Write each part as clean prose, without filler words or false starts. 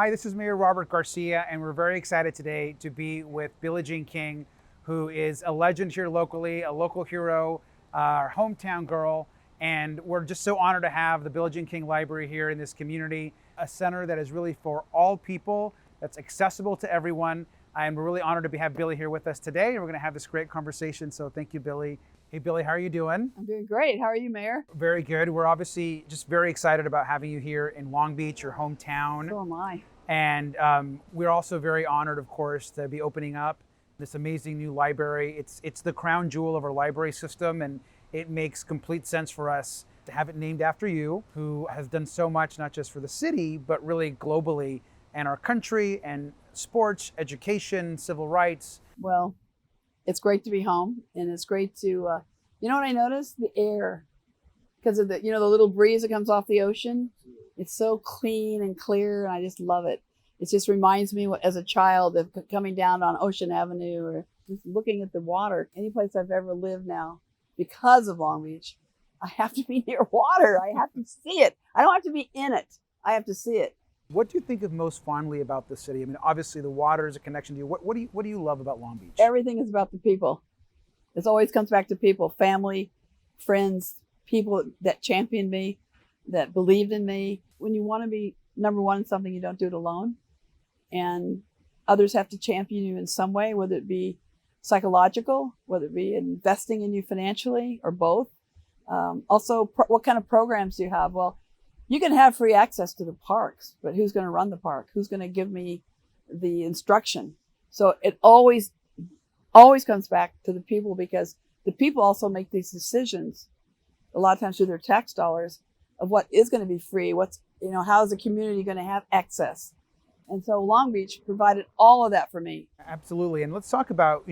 Hi, this is Mayor Robert Garcia, and we're very excited today to be with Billie Jean King, who is a legend here locally, a local hero, our hometown girl, and we're just so honored to have the Billie Jean King Library here in this community, a center that is really for all people, that's accessible to everyone, and we're really honored to have Billie here with us today, and we're going to have this great conversation, so thank you, Billie. Hey, Billie, how are you doing? I'm doing great. How are you, Mayor? Very good. We're obviously just very excited about having you here in Long Beach, your hometown. So am I. And we're also very honored, of course, to be opening up this amazing new library. It's the crown jewel of our library system, and it makes complete sense for us to have it named after you, who has done so much, not just for the city, but really globally, and our country, and sports, education, civil rights. Well, it's great to be home, and it's great to, you know what I noticed? The air, because of the little breeze that comes off the ocean. It's so clean and clear, and I just love it. It just reminds me as a child of coming down on Ocean Avenue or just looking at the water. Any place I've ever lived now, because of Long Beach, I have to be near water. I have to see it. I don't have to be in it. I have to see it. What do you think of most fondly about the city? I mean, obviously the water is a connection to you. What do you love about Long Beach? Everything is about the people. It always comes back to people, family, friends, people that championed me, that believed in me. When you want to be number one in something, you don't do it alone. And others have to champion you in some way, whether it be psychological, whether it be investing in you financially, or both. Also, what kind of programs do you have? Well, you can have free access to the parks, but who's going to run the park? Who's going to give me the instruction? So it always comes back to the people, because the people also make these decisions a lot of times through their tax dollars of what is going to be free, how is the community going to have access. And so Long Beach provided all of that for me. Absolutely. And let's talk about,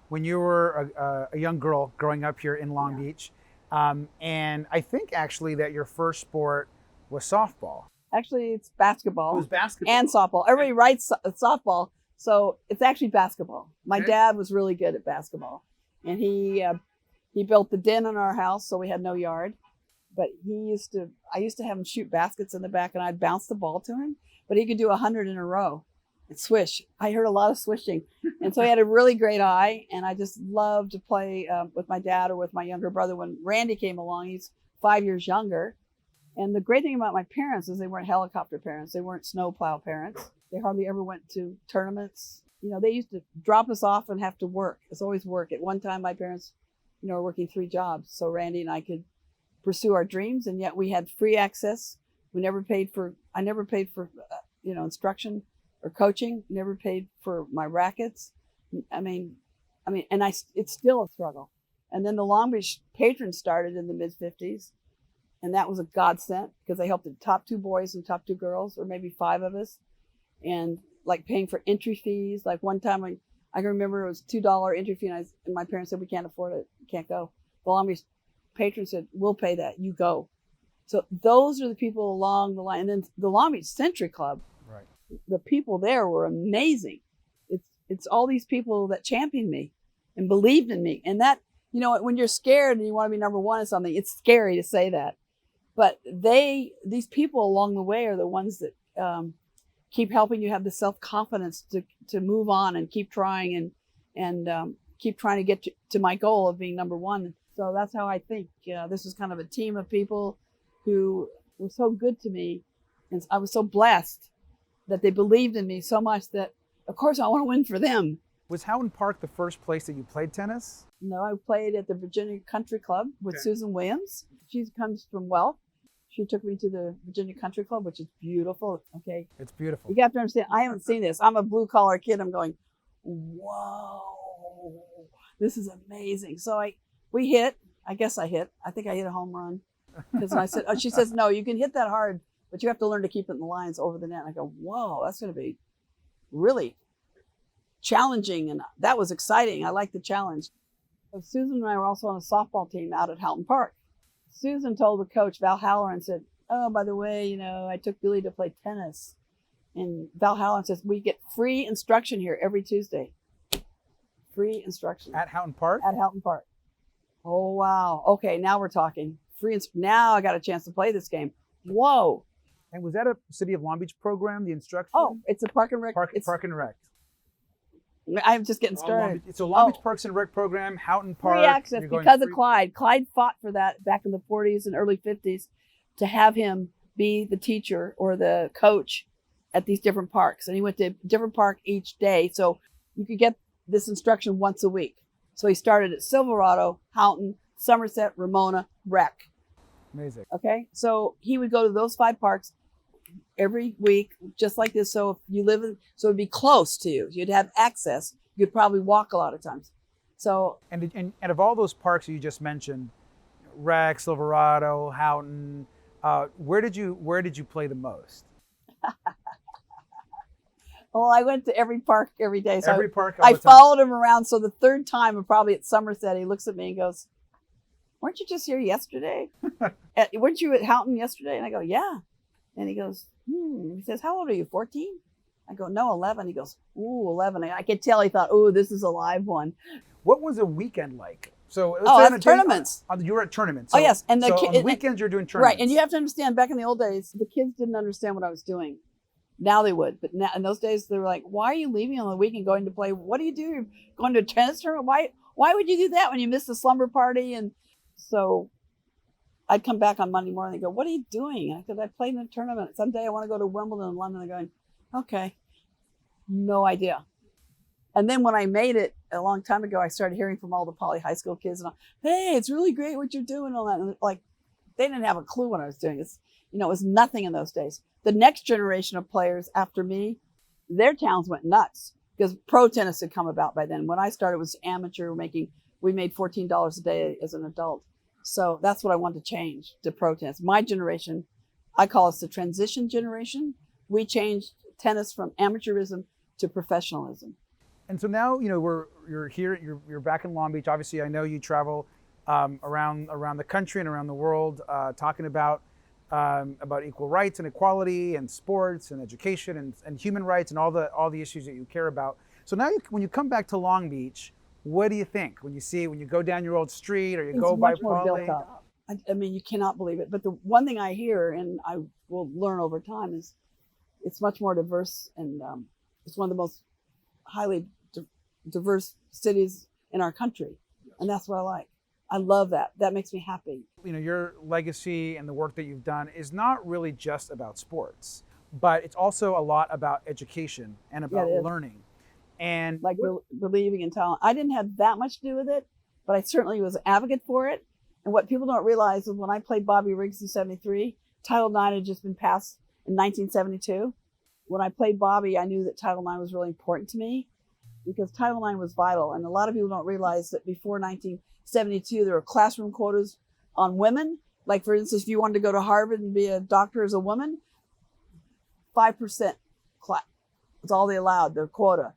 when you were a young girl growing up here in Long Beach. And I think actually that your first sport was softball. Actually, it's basketball. It was basketball. And softball. Everybody writes softball, so it's actually basketball. My dad was really good at basketball, and he built the den in our house, so we had no yard. But I used to have him shoot baskets in the back, and I'd bounce the ball to him. But he could do 100 in a row and swish. I heard a lot of swishing, and so he had a really great eye. And I just loved to play with my dad or with my younger brother. When Randy came along, he's 5 years younger. And the great thing about my parents is they weren't helicopter parents. They weren't snowplow parents. They hardly ever went to tournaments. They used to drop us off and have to work. It's always work. At one time, my parents, were working 3 jobs. So Randy and I could pursue our dreams, and yet we had free access. I never paid for instruction or coaching. Never paid for my rackets. It's still a struggle. And then the Long Beach Patrons started in the mid '50s. And that was a godsend, because they helped the top 2 boys and top 2 girls, or maybe 5 of us. And like paying for entry fees. Like one time I can remember it was $2 entry fee, and my parents said, we can't afford it. You can't go. The Long Beach Patrons said, we'll pay that. You go. So those are the people along the line. And then the Long Beach Century Club, right. The people there were amazing. It's all these people that championed me and believed in me. And that, when you're scared and you want to be number one in something, it's scary to say that. But these people along the way are the ones that keep helping you have the self-confidence to move on and keep trying and keep trying to get to my goal of being number one. So that's how I think. This is kind of a team of people who were so good to me. And I was so blessed that they believed in me so much that, of course, I want to win for them. Was Houghton Park the first place that you played tennis? No, I played at the Virginia Country Club with Susan Williams. She comes from Wealth. She took me to the Virginia Country Club, which is beautiful. Okay. It's beautiful. You have to understand, I haven't seen this. I'm a blue collar kid. I'm going, whoa, this is amazing. So I guess I hit. I think I hit a home run. Because I said, she says, no, you can hit that hard, but you have to learn to keep it in the lines over the net. And I go, whoa, that's going to be really challenging. And that was exciting. I like the challenge. So Susan and I were also on a softball team out at Houghton Park. Susan told the coach, Val Halloran, said, oh, by the way, I took Billie to play tennis. And Val Halloran says, we get free instruction here every Tuesday. Free instruction. At Houghton Park? At Houghton Park. Oh, wow. Okay, now we're talking. Now I got a chance to play this game. Whoa. And was that a City of Long Beach program, the instruction? Oh, it's a park and rec. Park and Rec. I'm just getting Long started. Beach, so Long Beach Parks and Rec program, Houghton Park. Free access because of Clyde. Clyde fought for that back in the 40s and early 50s to have him be the teacher or the coach at these different parks. And he went to a different park each day. So you could get this instruction once a week. So he started at Silverado, Houghton, Somerset, Ramona, Rec. Amazing. Okay. So he would go to those 5 parks every week, just like this. So if you live in, so it'd be close to you. You'd have access. You could probably walk a lot of times. So and of all those parks you just mentioned, Rec, Silverado, Houghton, where did you play the most? well, I went to every park every day. So Every park. I followed him around. So the third time, probably at Somerset, he looks at me and goes, "Weren't you just here yesterday? Weren't you at Houghton yesterday?" And I go, "Yeah." And he goes, He says, "How old are you, 14? I go, "No, 11. He goes, "Ooh, 11. I could tell he thought, "Oh, this is a live one." What was a weekend like? So that's tournaments. You were at tournaments. So, oh, yes. And on the weekends you're doing tournaments. Right. And you have to understand, back in the old days, the kids didn't understand what I was doing. Now they would. But now, in those days, they were like, "Why are you leaving on the weekend going to play? What do you do? You're going to a tennis tournament? Why would you do that when you miss the slumber party?" And so I'd come back on Monday morning and go, "What are you doing?" And I said, "I played in a tournament. Someday I want to go to Wimbledon in London." They're going, "Okay." No idea. And then when I made it a long time ago, I started hearing from all the Poly high school kids, and "Hey, it's really great what you're doing." All that. And like, they didn't have a clue what I was doing. It's, it was nothing in those days. The next generation of players after me, their towns went nuts because pro tennis had come about by then. When I started, it was amateur we made $14 a day as an adult. So that's what I want to change to pro tennis. My generation, I call us the transition generation. We changed tennis from amateurism to professionalism. And so now, you're here, you're back in Long Beach. Obviously, I know you travel around the country and around the world, talking about equal rights and equality and sports and education and human rights and all the issues that you care about. So now, when you come back to Long Beach, what do you think when you go down your old street or you go by Poly? I mean, you cannot believe it. But the one thing I hear, and I will learn over time, is it's much more diverse, and it's one of the most highly diverse cities in our country. And that's what I like. I love that. That makes me happy. Your legacy and the work that you've done is not really just about sports, but it's also a lot about education and about learning. And like believing in talent. I didn't have that much to do with it, but I certainly was an advocate for it. And what people don't realize is when I played Bobby Riggs in '73, Title IX had just been passed in 1972. When I played Bobby, I knew that Title IX was really important to me because Title IX was vital. And a lot of people don't realize that before 1972, there were classroom quotas on women. Like, for instance, if you wanted to go to Harvard and be a doctor as a woman, 5% class. That's all they allowed, their quota,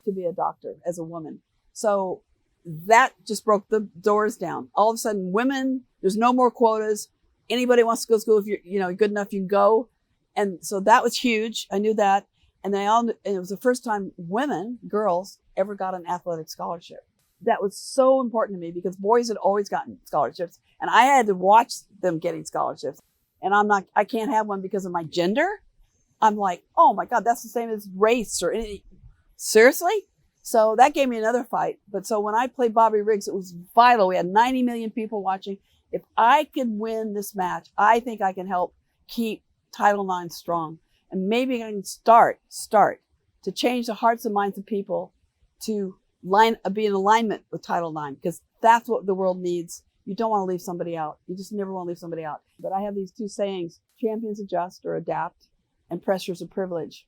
to be a doctor as a woman. So that just broke the doors down. All of a sudden, women, there's no more quotas. Anybody wants to go to school, if you're good enough, you can go. And so that was huge. I knew that. And it was the first time girls, ever got an athletic scholarship. That was so important to me because boys had always gotten scholarships, and I had to watch them getting scholarships. And I can't have one because of my gender. I'm like, oh my God, that's the same as race or anything. Seriously? So that gave me another fight. But so when I played Bobby Riggs, it was vital. We had 90 million people watching. If I could win this match, I think I can help keep Title IX strong. And maybe I can start to change the hearts and minds of people to be in alignment with Title IX, because that's what the world needs. You don't want to leave somebody out. You just never want to leave somebody out. But I have these 2 sayings: champions adjust or adapt, and pressures of privilege.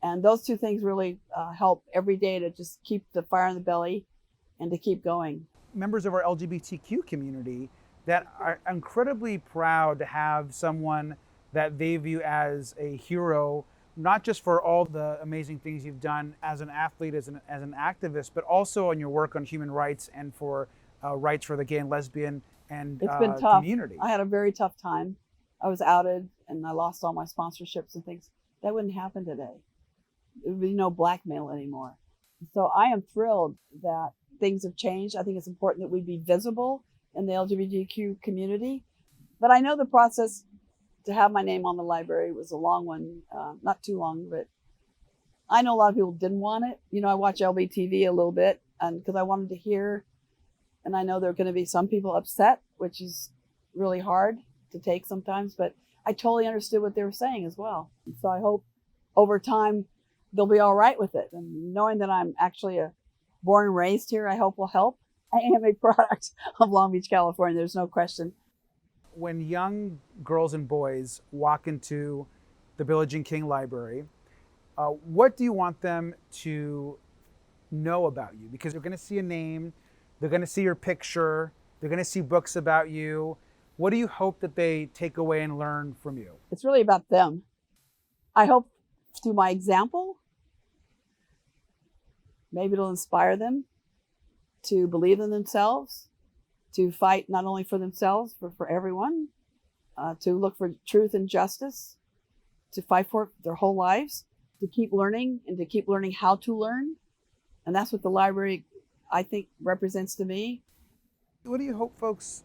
And those 2 things really help every day to just keep the fire in the belly and to keep going. Members of our LGBTQ community that are incredibly proud to have someone that they view as a hero, not just for all the amazing things you've done as an athlete, as an activist, but also on your work on human rights and for rights for the gay and lesbian and it's been tough. Community. I had a very tough time. I was outed and I lost all my sponsorships and things. That wouldn't happen today. There would be no blackmail anymore. So I am thrilled that things have changed. I think it's important that we be visible in the LGBTQ community. But I know the process to have my name on the library was a long one, not too long, but I know a lot of people didn't want it. You know, I watch LBTV a little bit, and because I wanted to hear, and I know there are going to be some people upset, which is really hard to take sometimes, but I totally understood what they were saying as well. So I hope over time they'll be all right with it. And knowing that I'm actually born and raised here, I hope will help. I am a product of Long Beach, California. There's no question. When young girls and boys walk into the Billie Jean King Library, what do you want them to know about you? Because they're going to see a name, they're going to see your picture, they're going to see books about you. What do you hope that they take away and learn from you? It's really about them. I hope through my example, maybe it'll inspire them to believe in themselves, to fight not only for themselves, but for everyone, to look for truth and justice, to fight for it their whole lives, to keep learning and to keep learning how to learn. And that's what the library, I think, represents to me. What do you hope folks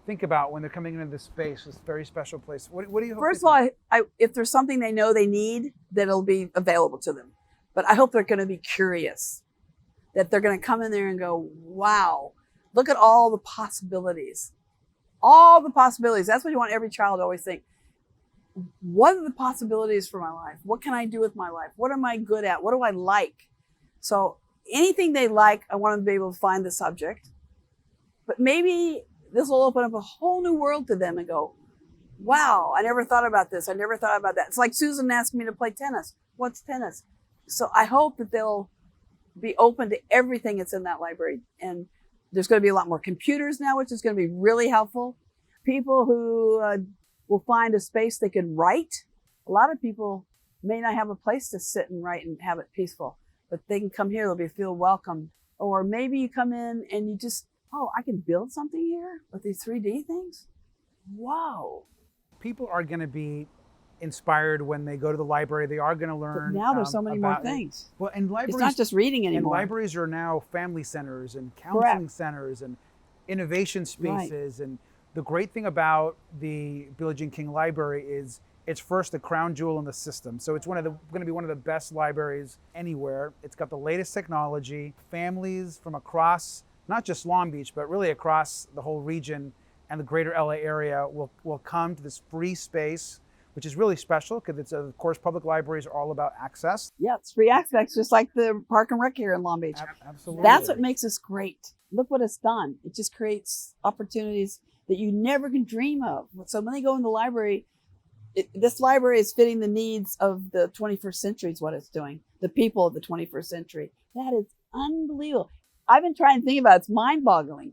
think about when they're coming into this space, this very special place? What do you hope? First of all, if there's something they know they need, then it'll be available to them. But I hope they're going to be curious, that they're going to come in there and go, wow, look at all the possibilities. All the possibilities. That's what you want every child to always think. What are the possibilities for my life? What can I do with my life? What am I good at? What do I like? So anything they like, I want them to be able to find the subject. But maybe this will open up a whole new world to them and go, wow, I never thought about this. I never thought about that. It's like Susan asked me to play tennis. What's tennis? So I hope that they'll be open to everything that's in that library. And there's going to be a lot more computers now, which is going to be really helpful. People who will find a space they can write. A lot of people may not have a place to sit and write and have it peaceful, but they can come here, they'll feel welcome. Or maybe you come in and you just, oh, I can build something here with these 3D things? Wow. People are going to be inspired when they go to the library. They are going to learn. But now there's so many more things. Well, and libraries, it's not just reading anymore. And libraries are now family centers and counseling centers and innovation spaces. Right. And the great thing about the Billie Jean King Library is it's first the crown jewel in the system. So it's going to be one of the best libraries anywhere. It's got the latest technology. Families from across, not just Long Beach, but really across the whole region and the greater LA area will come to this free space, which is really special because it's, of course, public libraries are all about access. Yeah, it's free access, just like the Park and Rec here in Long Beach. Absolutely. That's what makes us great. Look what it's done. It just creates opportunities that you never can dream of. So when they go in the library, this library is fitting the needs of the 21st century is what it's doing. The people of the 21st century. That is unbelievable. I've been trying to think about it. It's mind-boggling.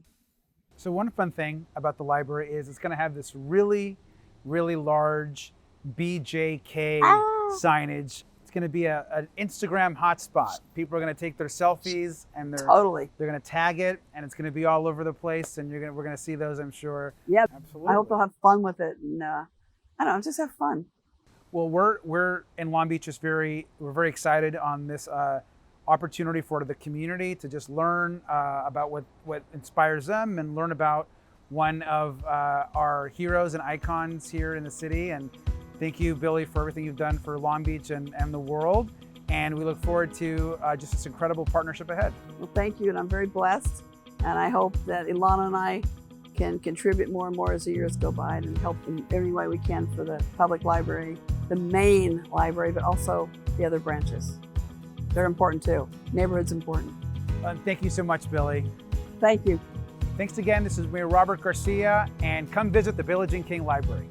So one fun thing about the library is it's going to have this really, really large BJK signage. It's going to be an Instagram hotspot. People are going to take their selfies and they're going to tag it, and it's going to be all over the place. And we're going to see those, I'm sure. Yeah, absolutely. I hope they'll have fun with it, and I don't know, just have fun. Well, we're in Long Beach. We're very excited on this opportunity for the community to just learn about what inspires them and learn about one of our heroes and icons here in the city. And thank you, Billie, for everything you've done for Long Beach and the world. And we look forward to just this incredible partnership ahead. Well, thank you, and I'm very blessed. And I hope that Ilana and I can contribute more and more as the years go by and help in every way we can for the public library, the main library, but also the other branches. They're important too. Neighborhood's important. Thank you so much, Billie. Thank you. Thanks again. This is Mayor Robert Garcia, and come visit the Billie Jean King Library.